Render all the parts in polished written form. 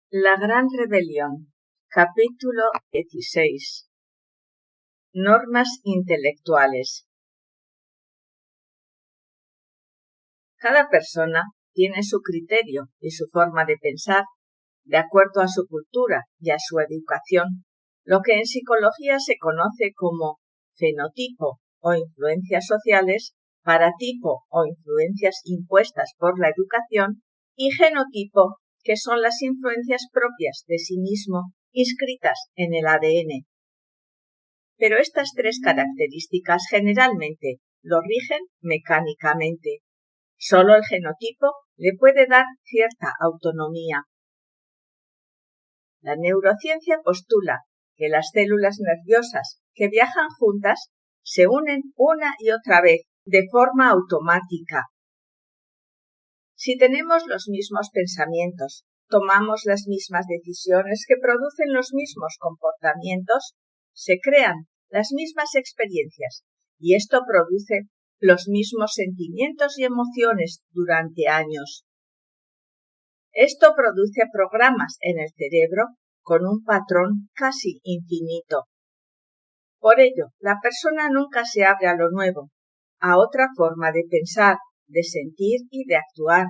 La Gran Rebelión, capítulo 16. Normas intelectuales. Cada persona tiene su criterio y su forma de pensar, de acuerdo a su cultura y a su educación, lo que en psicología se conoce como fenotipo o influencias sociales, paratipo o influencias impuestas por la educación y genotipo, que son las influencias propias de sí mismo inscritas en el ADN. Pero estas tres características generalmente lo rigen mecánicamente. Solo el genotipo le puede dar cierta autonomía. La neurociencia postula que las células nerviosas que viajan juntas se unen una y otra vez de forma automática. Si tenemos los mismos pensamientos, tomamos las mismas decisiones que producen los mismos comportamientos, se crean las mismas experiencias y esto produce los mismos sentimientos y emociones durante años. Esto produce programas en el cerebro con un patrón casi infinito. Por ello, la persona nunca se abre a lo nuevo, a otra forma de pensar, de sentir y de actuar.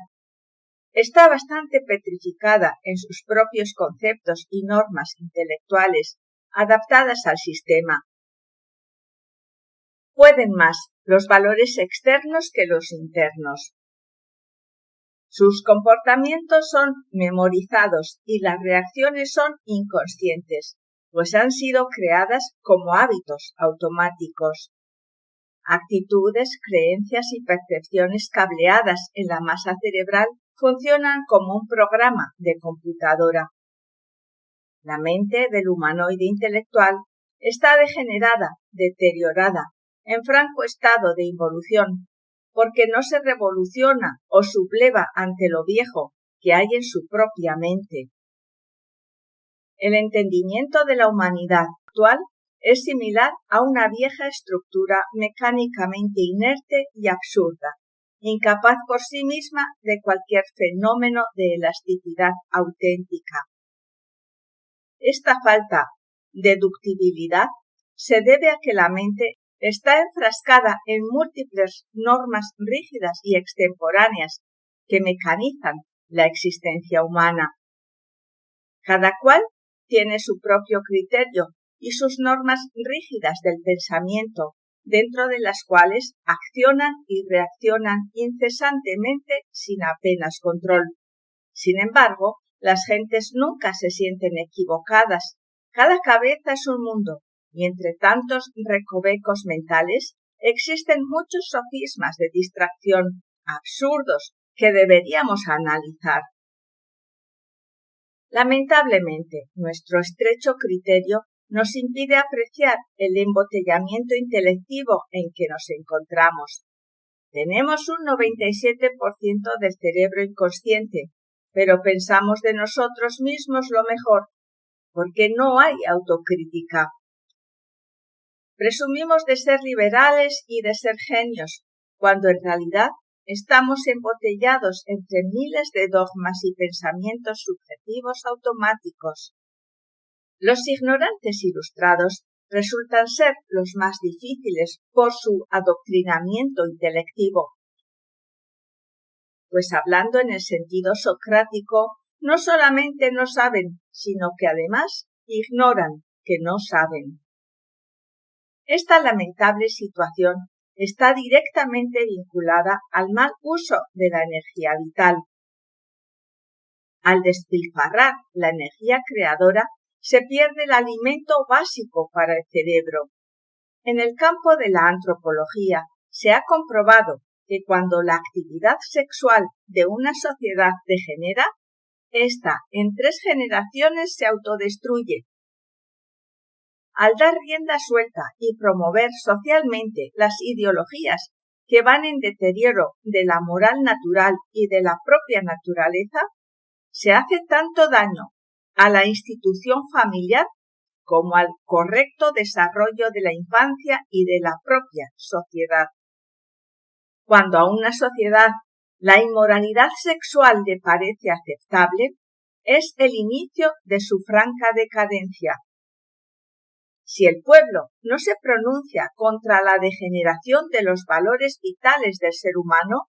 Está bastante petrificada en sus propios conceptos y normas intelectuales, adaptadas al sistema. Pueden más los valores externos que los internos. Sus comportamientos son memorizados y las reacciones son inconscientes, pues han sido creadas como hábitos automáticos. Actitudes, creencias y percepciones cableadas en la masa cerebral funcionan como un programa de computadora. La mente del humanoide intelectual está degenerada, deteriorada, en franco estado de involución, porque no se revoluciona o subleva ante lo viejo que hay en su propia mente. El entendimiento de la humanidad actual es similar a una vieja estructura mecánicamente inerte y absurda, incapaz por sí misma de cualquier fenómeno de elasticidad auténtica. Esta falta de deductibilidad se debe a que la mente está enfrascada en múltiples normas rígidas y extemporáneas que mecanizan la existencia humana. Cada cual tiene su propio criterio y sus normas rígidas del pensamiento, dentro de las cuales accionan y reaccionan incesantemente sin apenas control. Sin embargo, las gentes nunca se sienten equivocadas. Cada cabeza es un mundo, y entre tantos recovecos mentales existen muchos sofismas de distracción absurdos que deberíamos analizar. Lamentablemente, nuestro estrecho criterio nos impide apreciar el embotellamiento intelectivo en que nos encontramos. Tenemos un 97% del cerebro inconsciente, pero pensamos de nosotros mismos lo mejor, porque no hay autocrítica. Presumimos de ser liberales y de ser genios, cuando en realidad estamos embotellados entre miles de dogmas y pensamientos subjetivos automáticos. Los ignorantes ilustrados resultan ser los más difíciles por su adoctrinamiento intelectivo. Pues hablando en el sentido socrático, no solamente no saben, sino que además ignoran que no saben. Esta lamentable situación está directamente vinculada al mal uso de la energía vital. Al despilfarrar la energía creadora, se pierde el alimento básico para el cerebro. En el campo de la antropología se ha comprobado que cuando la actividad sexual de una sociedad degenera, ésta en 3 generaciones se autodestruye. Al dar rienda suelta y promover socialmente las ideologías que van en deterioro de la moral natural y de la propia naturaleza, se hace tanto daño a la institución familiar como al correcto desarrollo de la infancia y de la propia sociedad. Cuando a una sociedad la inmoralidad sexual le parece aceptable, es el inicio de su franca decadencia. Si el pueblo no se pronuncia contra la degeneración de los valores vitales del ser humano,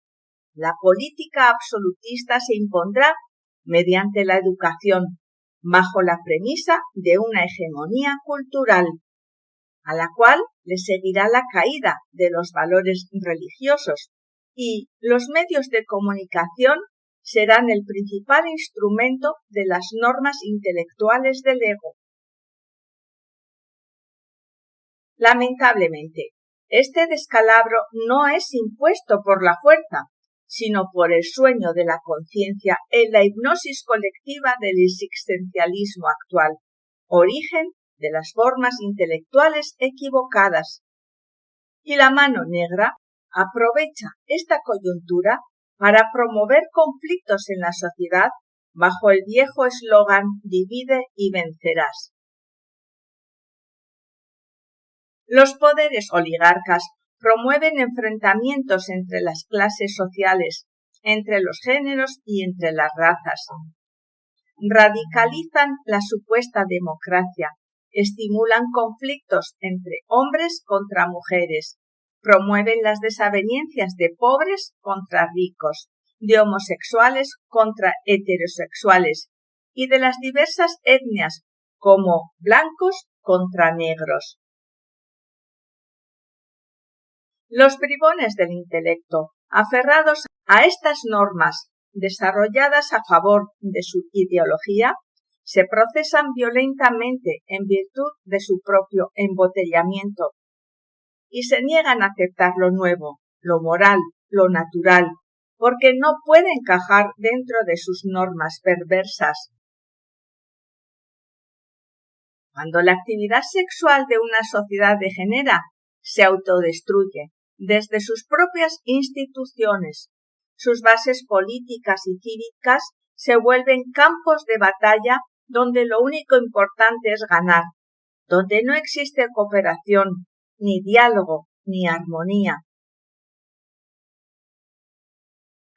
la política absolutista se impondrá mediante la educación, bajo la premisa de una hegemonía cultural, a la cual le seguirá la caída de los valores religiosos, y los medios de comunicación serán el principal instrumento de las normas intelectuales del ego. Lamentablemente, este descalabro no es impuesto por la fuerza, sino por el sueño de la conciencia en la hipnosis colectiva del existencialismo actual, origen de las formas intelectuales equivocadas. Y la mano negra aprovecha esta coyuntura para promover conflictos en la sociedad bajo el viejo eslogan «Divide y vencerás». Los poderes oligarcas promueven enfrentamientos entre las clases sociales, entre los géneros y entre las razas. Radicalizan la supuesta democracia, estimulan conflictos entre hombres contra mujeres, promueven las desavenencias de pobres contra ricos, de homosexuales contra heterosexuales y de las diversas etnias como blancos contra negros. Los bribones del intelecto, aferrados a estas normas desarrolladas a favor de su ideología, se procesan violentamente en virtud de su propio embotellamiento y se niegan a aceptar lo nuevo, lo moral, lo natural, porque no puede encajar dentro de sus normas perversas. Cuando la actividad sexual de una sociedad degenera, se autodestruye desde sus propias instituciones. Sus bases políticas y cívicas se vuelven campos de batalla donde lo único importante es ganar, donde no existe cooperación, ni diálogo, ni armonía.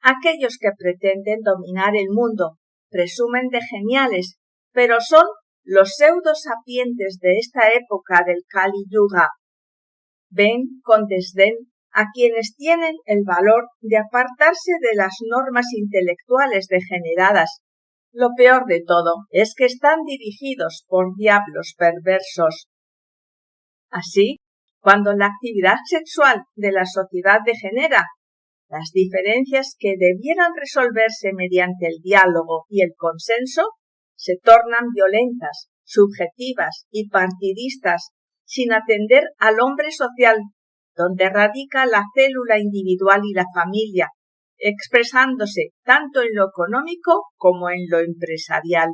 Aquellos que pretenden dominar el mundo presumen de geniales, pero son los pseudo-sapientes de esta época del Kali Yuga. Ven con desdén a quienes tienen el valor de apartarse de las normas intelectuales degeneradas. Lo peor de todo es que están dirigidos por diablos perversos. Así, cuando la actividad sexual de la sociedad degenera, las diferencias que debieran resolverse mediante el diálogo y el consenso se tornan violentas, subjetivas y partidistas, sin atender al hombre social, donde radica la célula individual y la familia, expresándose tanto en lo económico como en lo empresarial.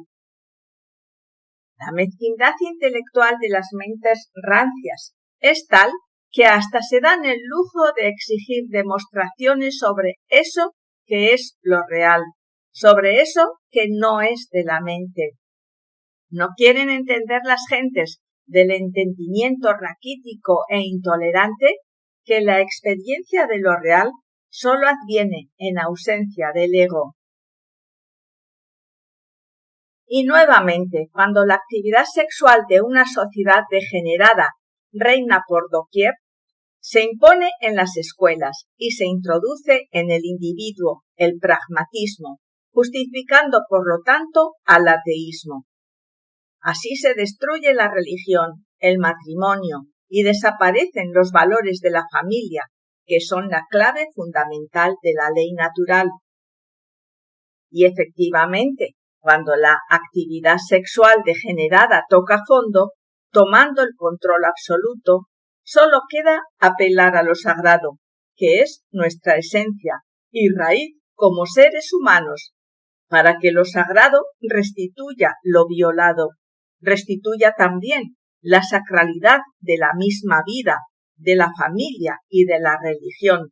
La mezquindad intelectual de las mentes rancias es tal que hasta se dan el lujo de exigir demostraciones sobre eso que es lo real, sobre eso que no es de la mente. No quieren entender las gentes del entendimiento raquítico e intolerante que la experiencia de lo real solo adviene en ausencia del ego. Y nuevamente, cuando la actividad sexual de una sociedad degenerada reina por doquier, se impone en las escuelas y se introduce en el individuo el pragmatismo, justificando por lo tanto al ateísmo. Así se destruye la religión, el matrimonio y desaparecen los valores de la familia, que son la clave fundamental de la ley natural. Y efectivamente, cuando la actividad sexual degenerada toca fondo, tomando el control absoluto, solo queda apelar a lo sagrado, que es nuestra esencia y raíz como seres humanos, para que lo sagrado restituya lo violado, restituya también la sacralidad de la misma vida, de la familia y de la religión.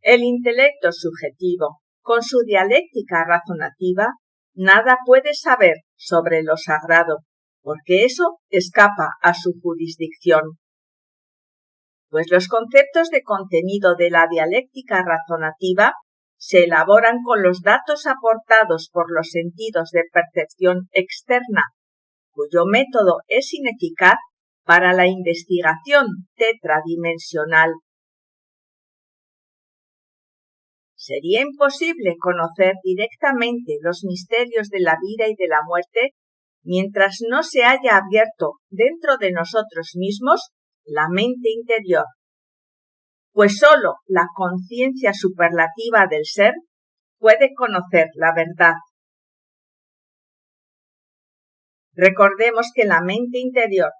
El intelecto subjetivo, con su dialéctica razonativa, nada puede saber sobre lo sagrado, porque eso escapa a su jurisdicción. Pues los conceptos de contenido de la dialéctica razonativa se elaboran con los datos aportados por los sentidos de percepción externa, cuyo método es ineficaz para la investigación tetradimensional. Sería imposible conocer directamente los misterios de la vida y de la muerte mientras no se haya abierto dentro de nosotros mismos la mente interior, pues sólo la conciencia superlativa del ser puede conocer la verdad. Recordemos que la mente interior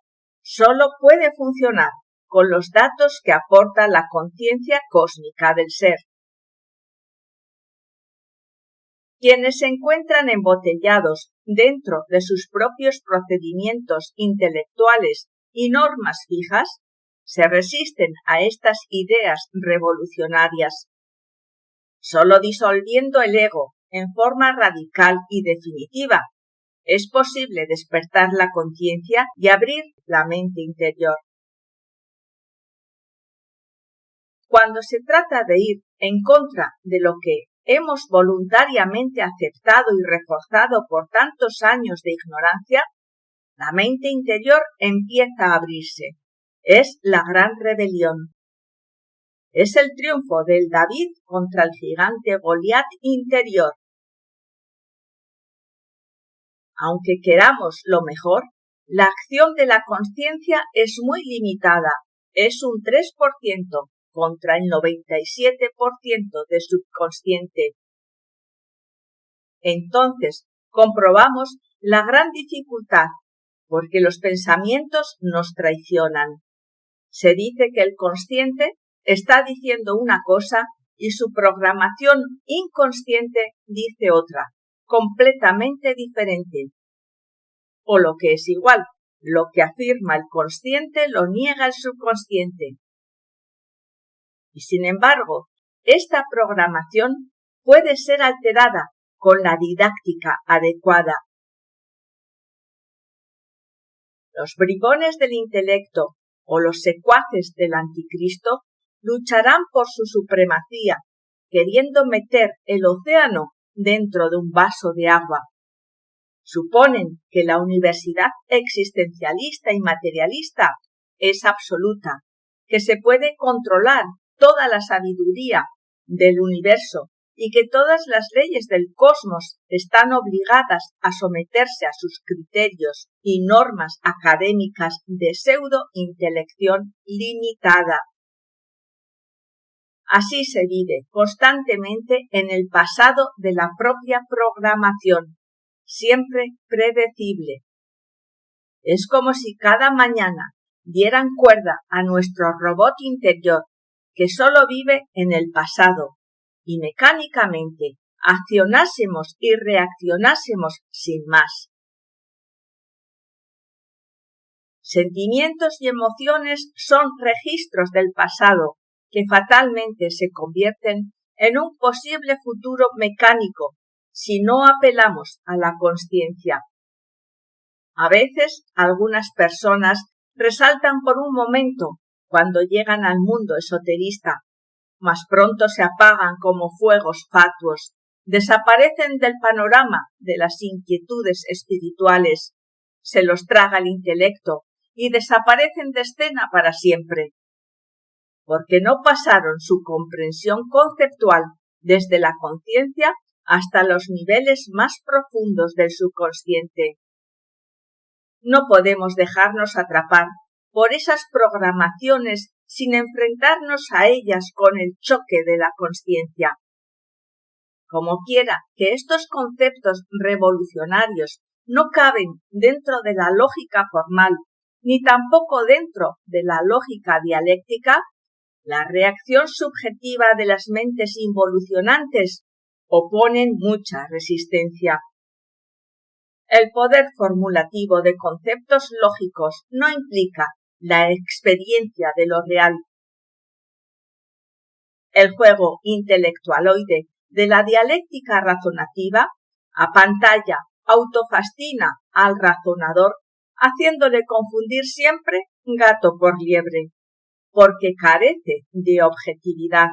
sólo puede funcionar con los datos que aporta la conciencia cósmica del ser. Quienes se encuentran embotellados dentro de sus propios procedimientos intelectuales y normas fijas, se resisten a estas ideas revolucionarias. Solo disolviendo el ego en forma radical y definitiva es posible despertar la conciencia y abrir la mente interior. Cuando se trata de ir en contra de lo que hemos voluntariamente aceptado y reforzado por tantos años de ignorancia, la mente interior empieza a abrirse. Es la gran rebelión. Es el triunfo del David contra el gigante Goliat interior. Aunque queramos lo mejor, la acción de la conciencia es muy limitada, es un 3% contra el 97% de subconsciente. Entonces, comprobamos la gran dificultad, porque los pensamientos nos traicionan. Se dice que el consciente está diciendo una cosa y su programación inconsciente dice otra, completamente diferente. O lo que es igual, lo que afirma el consciente lo niega el subconsciente. Y sin embargo, esta programación puede ser alterada con la didáctica adecuada. Los bribones del intelecto o los secuaces del anticristo lucharán por su supremacía, queriendo meter el océano dentro de un vaso de agua. Suponen que la universidad existencialista y materialista es absoluta, que se puede controlar toda la sabiduría del universo y que todas las leyes del cosmos están obligadas a someterse a sus criterios y normas académicas de pseudo-intelección limitada. Así se vive constantemente en el pasado de la propia programación, siempre predecible. Es como si cada mañana dieran cuerda a nuestro robot interior, que solo vive en el pasado, y mecánicamente accionásemos y reaccionásemos sin más. Sentimientos y emociones son registros del pasado que fatalmente se convierten en un posible futuro mecánico si no apelamos a la consciencia. A veces algunas personas resaltan por un momento cuando llegan al mundo esoterista, mas pronto se apagan como fuegos fatuos, desaparecen del panorama de las inquietudes espirituales, se los traga el intelecto y desaparecen de escena para siempre, porque no pasaron su comprensión conceptual desde la conciencia hasta los niveles más profundos del subconsciente. No podemos dejarnos atrapar por esas programaciones sin enfrentarnos a ellas con el choque de la conciencia. Como quiera que estos conceptos revolucionarios no caben dentro de la lógica formal, ni tampoco dentro de la lógica dialéctica, la reacción subjetiva de las mentes involucionantes oponen mucha resistencia. El poder formulativo de conceptos lógicos no implica la experiencia de lo real. El juego intelectualoide de la dialéctica razonativa apantalla, autofascina al razonador, haciéndole confundir siempre gato por liebre, porque carece de objetividad.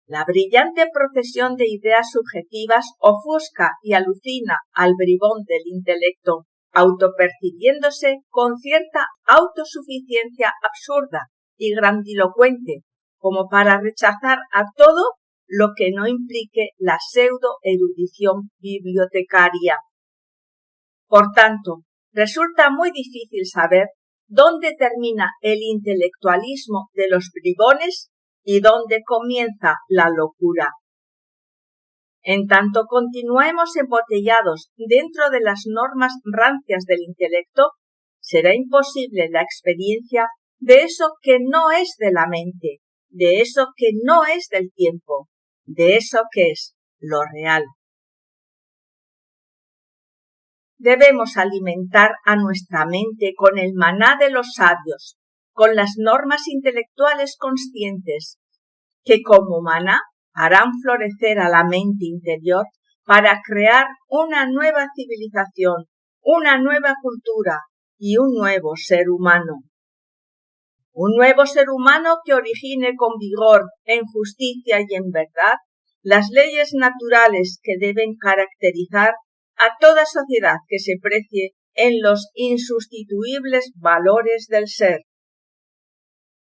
La brillante procesión de ideas subjetivas ofusca y alucina al bribón del intelecto, autopercibiéndose con cierta autosuficiencia absurda y grandilocuente, como para rechazar a todo lo que no implique la pseudo-erudición bibliotecaria. Por tanto, resulta muy difícil saber dónde termina el intelectualismo de los bribones y dónde comienza la locura. En tanto continuemos embotellados dentro de las normas rancias del intelecto, será imposible la experiencia de eso que no es de la mente, de eso que no es del tiempo, de eso que es lo real. Debemos alimentar a nuestra mente con el maná de los sabios, con las normas intelectuales conscientes, que como maná harán florecer a la mente interior para crear una nueva civilización, una nueva cultura y un nuevo ser humano. Un nuevo ser humano que origine con vigor, en justicia y en verdad las leyes naturales que deben caracterizar a toda sociedad que se precie en los insustituibles valores del ser.